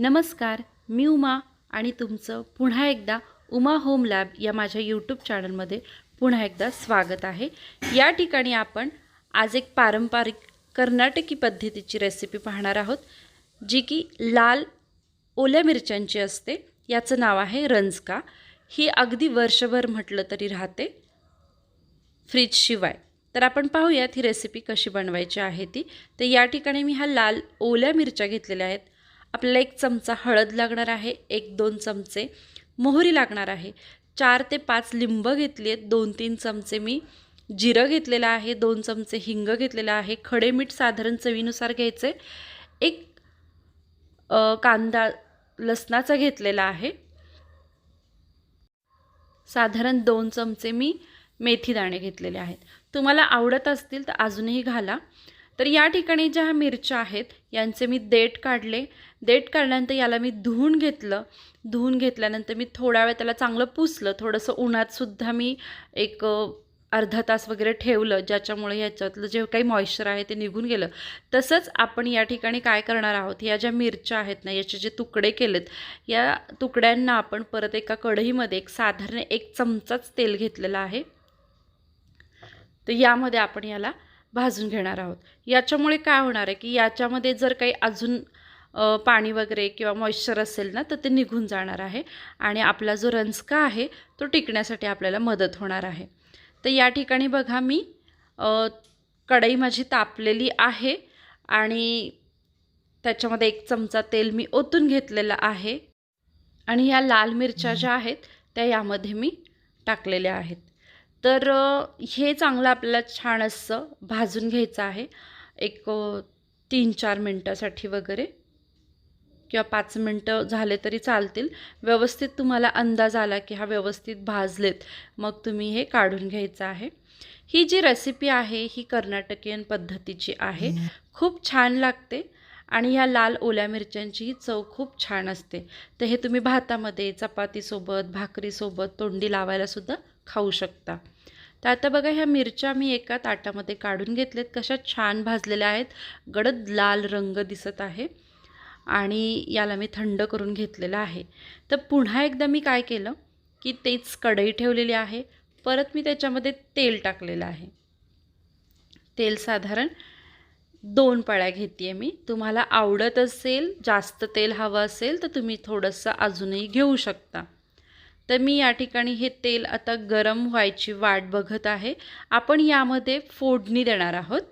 नमस्कार, मी उमा आणि तुमचं पुन्हा एकदा उमा होम लॅब या माझ्या यूट्यूब चॅनलमध्ये पुन्हा एकदा स्वागत आहे। या ठिकाणी आपण आज एक पारंपरिक कर्नाटकी पद्धतीची रेसिपी पाहणार आहोत, जी की लाल ओल्या मिरच्यांची असते। याचं नाव आहे रंजका। ही अगदी वर्षभर म्हटलं तरी राहते फ्रीज शिवाय। तर आपण पाहूयात ही रेसिपी कशी बनवायची आहे ती। तर या ठिकाणी मी लाल ओल्या मिरच्या घेतलेल्या आहेत। आपल्याला 1 चमचा हळद लागणार आहे, 1-2 चमचे मोहरी लागणार आहे, 4 ते 5 लिंब घेतली आहेत, 2-3 चमचे मी जिरं घेतलेलं आहे, 2 चमचे हिंग घेतलेला आहे, खडे मीठ साधारण चवीनुसार घ्यायचे, एक कांदा लसणाचा घेतलेला आहे, साधारण 2 चमचे मी मेथी दाणे घेतलेले आहेत। तुम्हाला आवडत असतील तर अजूनही घाला। तर या ठिकाणी ज्या मिरच्या आहेत यांचे मी देठ काढले। देठ काढल्यानंतर याला मी धुवून घेतलं। धुवून घेतल्यानंतर मी थोडा वेळ त्याला चांगलं पुसलं, थोडंसं उन्हात सुद्धा मी एक अर्धा तास वगैरे ठेवलं, ज्याच्यामुळे याच्यातलं जे काही मॉइश्चर आहे ते निघून गेलं। तसंच आपण या ठिकाणी काय करणार आहोत, या ज्या मिरच्या आहेत ना, याचे जे तुकडे केलेत, या तुकड्यांना आपण परत एका कढईमध्ये एक साधारण 1 चमचाच तेल घेतलेलं आहे। तर यामध्ये आपण याला भाजून घेणार आहोत। याच्यामुळे काय होणार आहे की याच्यामध्ये जर काही अजून पाणी वगैरे किंवा मॉइश्चर असेल ना, तर ते निघून जाणार आहे आणि आपला जो रंजका आहे तो टिकण्यासाठी आपल्याला मदत होणार आहे। तर या ठिकाणी बघा, मी कढई माझी तापलेली आहे आणि त्याच्यामध्ये 1 चमचा तेल मी ओतून घेतलेलं आहे आणि या लाल मिरच्या ज्या आहेत त्या यामध्ये मी टाकलेल्या आहेत। तर हे चांगलं आपल्याला छान असं भाजून घ्यायचं आहे, एक 3-4 मिनटासाठी वगैरे किंवा 5 मिनटं झाले तरी चालतील। व्यवस्थित तुम्हाला अंदाज आला की हा व्यवस्थित भाजलेत, मग तुम्ही हे काढून घ्यायचं आहे। ही जी रेसिपी आहे ही कर्नाटकीयन पद्धतीची आहे, खूप छान लागते आणि ह्या लाल ओल्या मिरच्यांची चव खूप छान असते। तर हे तुम्ही भातामध्ये, चपातीसोबत, भाकरीसोबत तोंडी लावायला सुद्धा खाऊ शकता। तर आता बघा, ह्या मिरच्या मी एका ताटामध्ये काढून घेतलेत। कशा छान भाजलेल्या आहेत, गडद लाल रंग दिसत आहे आणि याला मी थंड करून घेतलेलं आहे। तर पुन्हा एकदा मी काय केलं की तेच कढई ठेवलेली आहे, परत मी त्याच्यामध्ये तेल टाकलेलं आहे। तेल साधारण 2 पळ्या घेते मी। तुम्हाला आवडत असेल, जास्त तेल हवं असेल तर तुम्ही थोडंसं अजूनही घेऊ शकता। तर मी या ठिकाणी हे तेल आता गरम व्हायची वाट बघत आहे। आपण यामध्ये फोडणी देणार आहोत।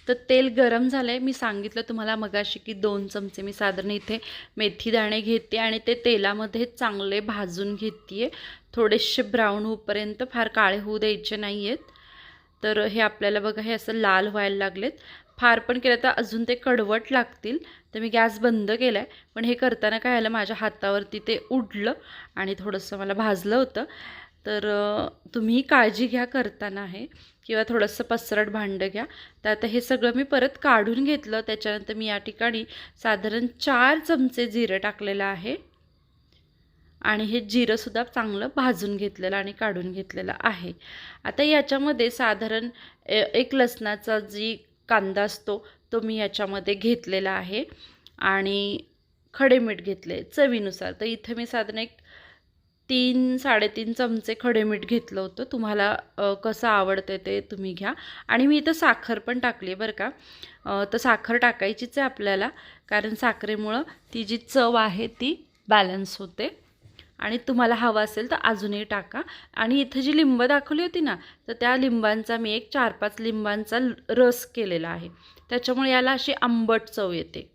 तर तेल गरम झालंय। मी सांगितलं तुम्हाला मगाशी की 2 चमचे मी साधारण इथे मेथी दाणे घेते आणि ते तेलामध्ये चांगले भाजून घेते, थोडेसे ब्राऊन होईपर्यंत, फार काळे होऊ द्यायचे नाही आहेत। तर हे आपल्याला बघा, हे असं लाल व्हायला लागलेत। फार पण केलं तर अजून ते कडवट लागतील। तर मी गॅस बंद केला आहे, पण हे करताना काय झालं, माझ्या हातावरती ते उडलं आणि थोडंसं मला भाजलं होतं। तर तुम्ही काळजी घ्या करताना हे, किंवा थोडंसं पसरट भांडं घ्या। तर आता हे सगळं मी परत काढून घेतलं। त्याच्यानंतर मी या ठिकाणी साधारण 4 चमचे जिरं टाकलेलं आहे आणि हे जिरंसुद्धा चांगलं भाजून घेतलेलं आणि काढून घेतलेलं आहे। आता याच्यामध्ये साधारण 1 लसणाचा जी कांदा असतो तो मी याच्यामध्ये घेतलेला आहे आणि खडे मीठ घेतले चवीनुसार। तर इथे मी साधारण 3-3.5 चमचे खडे मीठ घेतलं होतं। तुम्हाला कसं आवडते ते तुम्ही घ्या। आणि मी इथं साखर पण टाकली बरं का। तर साखर टाकायचीच आहे आपल्याला, कारण साखरेमुळं ती जी चव आहे ती बॅलन्स होते आणि तुम्हाला हवं असेल तर अजूनही टाका। आणि इथं जी लिंब दाखवली होती ना, तर त्या लिंबांचा मी एक 4-5 लिंबांचा रस केलेला आहे, त्याच्यामुळे याला अशी आंबट चव येते।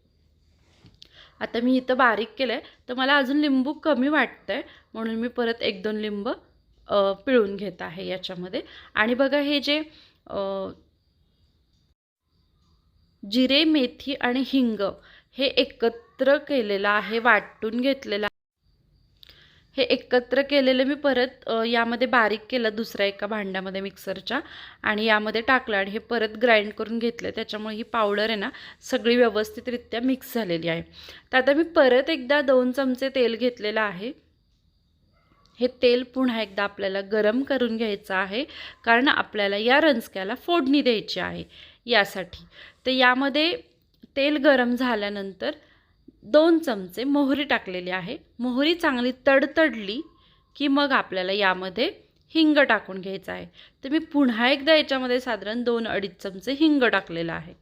आता मी इथं बारीक केलं आहे, तर मला अजून लिंबू कमी वाटतं आहे, म्हणून मी परत 1-2 लिंब पिळून घेत आहे याच्यामध्ये। आणि बघा, हे जे जिरे, मेथी आणि हिंग हे एकत्र केलेलं आहे, वाटून घेतलेलं, हे एकत्र केलेलं मी परत यामध्ये बारीक केलं दुसऱ्या एका भांड्यामध्ये मिक्सरच्या, आणि यामध्ये टाकलं आणि हे परत ग्राइंड करून घेतलं। त्याच्यामुळे ही पावडर आहे ना सगळी व्यवस्थितरित्या मिक्स झालेली आहे। तर आता मी परत एकदा 2 चमचे तेल घेतलेलं आहे। हे तेल पुन्हा एकदा आपल्याला गरम करून घ्यायचं आहे, कारण आपल्याला या रंजक्याला फोडणी द्यायची आहे यासाठी। तर यामध्ये तेल गरम झाल्यानंतर 2 चमचे मोहरी टाकलेली आहे. मोहरी चांगली तडतडली की मग आपल्याला यामध्ये हिंग टाकून घ्यायचं आहे. तर मी पुन्हा एकदा याच्यामध्ये साधारण 2-2.5 चमचे हिंग टाकलेलं आहे.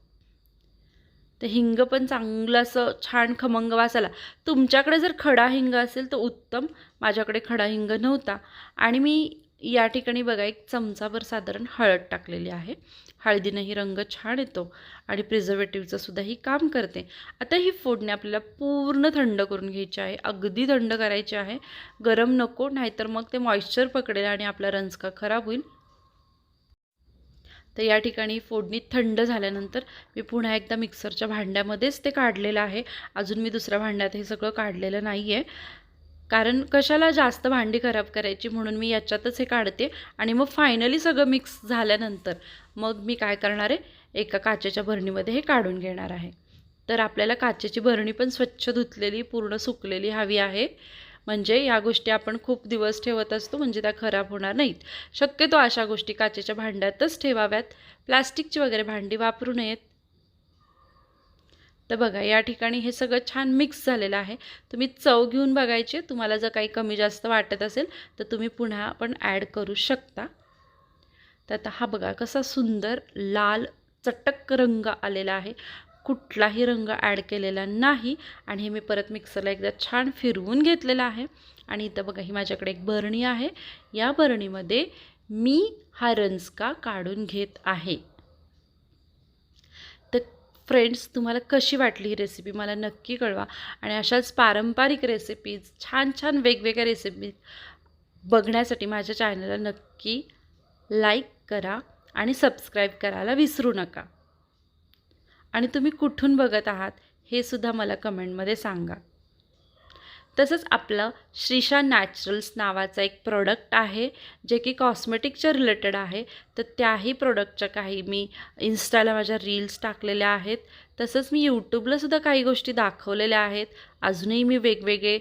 तर हिंग पण चांगलं असं छान खमंग वास आला. तुमच्याकडे जर खडा हिंग असेल तर उत्तम. माझ्याकडे खडा हिंग नव्हता आणि मी या ठिकाणी बघा 1 चमचाभर साधारण हळद टाकलेली आहे. हळदीनेही रंग छान येतो आणि प्रिझर्वेटिव्हचं सुद्धा काम करते. आता ही फोडणी आपल्याला पूर्ण थंड करून घ्यायची आहे. अगदी थंड करायची आहे. गरम नको, नाहीतर मग ते मॉइश्चर पकडेल आणि आपला रंजका खराब होईल. तर या ठिकाणी फोडणी थंड झाल्यानंतर मी पुन्हा एकदा मिक्सरच्या भांड्यामध्येच ते काढलेलं आहे. अजून मी दुसऱ्या भांड्यात हे सगळं काढलेलं नाही आहे. कारण कशाला जास्त भांडी खराब करायची, म्हणून मी याच्यातच हे काढते आणि मग फायनली सगळं मिक्स झाल्यानंतर मग मी काय करणार आहे, एका काचेच्या भरणीमध्ये हे काढून घेणार आहे. तर आपल्याला काचेची भरणी पण स्वच्छ धुतलेली, पूर्ण सुकलेली हवी आहे. म्हणजे या गोष्टी आपण खूप दिवस ठेवत असतो, म्हणजे त्या खराब होणार नाहीत. शक्यतो अशा गोष्टी काचेच्या भांड्यातच ठेवाव्यात. प्लास्टिकची वगैरे भांडी वापरू नयेत. तर बघा या ठिकाणी हे सगळं छान मिक्स झालेलं आहे. तुम्ही चव घेऊन बघायची. तुम्हाला जर काही कमी जास्त वाटत असेल तर तुम्ही पुन्हा पण ॲड करू शकता. तर आता हा बघा कसा सुंदर लाल चटक रंग आलेला आहे. कुठलाही रंग ॲड केलेला नाही आणि हे मी परत मिक्सरला एकदा छान फिरवून घेतलेलं आहे. आणि इथं बघा ही माझ्याकडे एक बरणी आहे. या बरणीमध्ये मी हा रंजका काढून घेत आहे. तर फ्रेंड्स, तुम्हाला कशी वाटली ही रेसिपी मला नक्की कळवा. आणि अशाच पारंपरिक रेसिपीज, छान छान वेगवेगळ्या रेसिपीज बघण्यासाठी माझ्या चॅनलला नक्की लाईक करा आणि सबस्क्राईब करायला विसरू नका. आणि तुम्ही कुठून बघत आहात हे सुद्धा मला कमेंटमध्ये सांगा. तसंच आपलं श्रीशा नॅचरल्स नावाचा एक प्रोडक्ट आहे जे की कॉस्मेटिकच्या रिलेटेड आहे. तर त्याही प्रोडक्टच्या काही मी इन्स्टाला माझ्या रील्स टाकलेल्या आहेत. तसंच मी यूट्यूबला सुद्धा काही गोष्टी दाखवलेल्या आहेत. अजूनही मी वेगवेगळे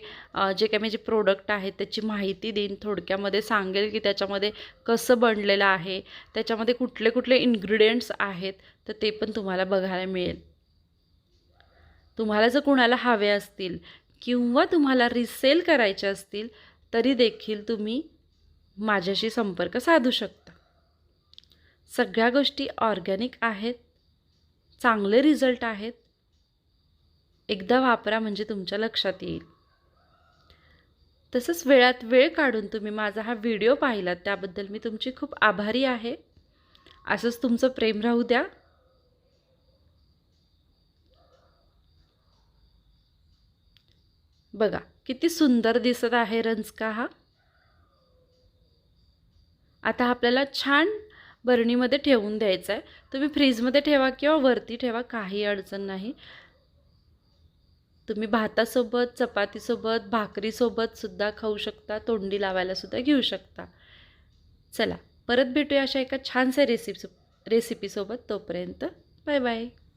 जे काही माझे प्रोडक्ट आहेत त्याची माहिती देईन. थोडक्यामध्ये सांगेल की त्याच्यामध्ये कसं बनलेलं आहे, त्याच्यामध्ये कुठले कुठले इन्ग्रेडियंट्स आहेत, तर ते पण तुम्हाला बघायला मिळेल. तुम्हाला जर कुणाला हवे असतील किंवा तुम्हाला रिसेल करायचे असतील तरी देखील तुम्ही माझ्याशी संपर्क साधू शकता. सगळ्या गोष्टी ऑर्गॅनिक आहेत, चांगले रिझल्ट आहेत. एकदा वापरा म्हणजे तुमच्या लक्षात येईल. तसंच वेळात वेळ काढून तुम्ही माझा हा व्हिडिओ पाहिलात त्याबद्दल मी तुमची खूप आभारी आहे. असंच तुमचं प्रेम राहू द्या. बघा किती सुंदर दिसत आहे रंजका हा. आता आपल्याला छान बरणीमध्ये ठेवून द्यायचा आहे. तुम्ही फ्रीजमध्ये ठेवा किंवा वरती ठेवा, काही अडचण नाही. तुम्ही भातासोबत, चपातीसोबत, भाकरीसोबत सुद्धा खाऊ शकता, तोंडी लावायला सुद्धा घेऊ शकता. चला परत भेटूया अशा एका छानशा रेसिपीसोबत. तोपर्यंत बाय बाय.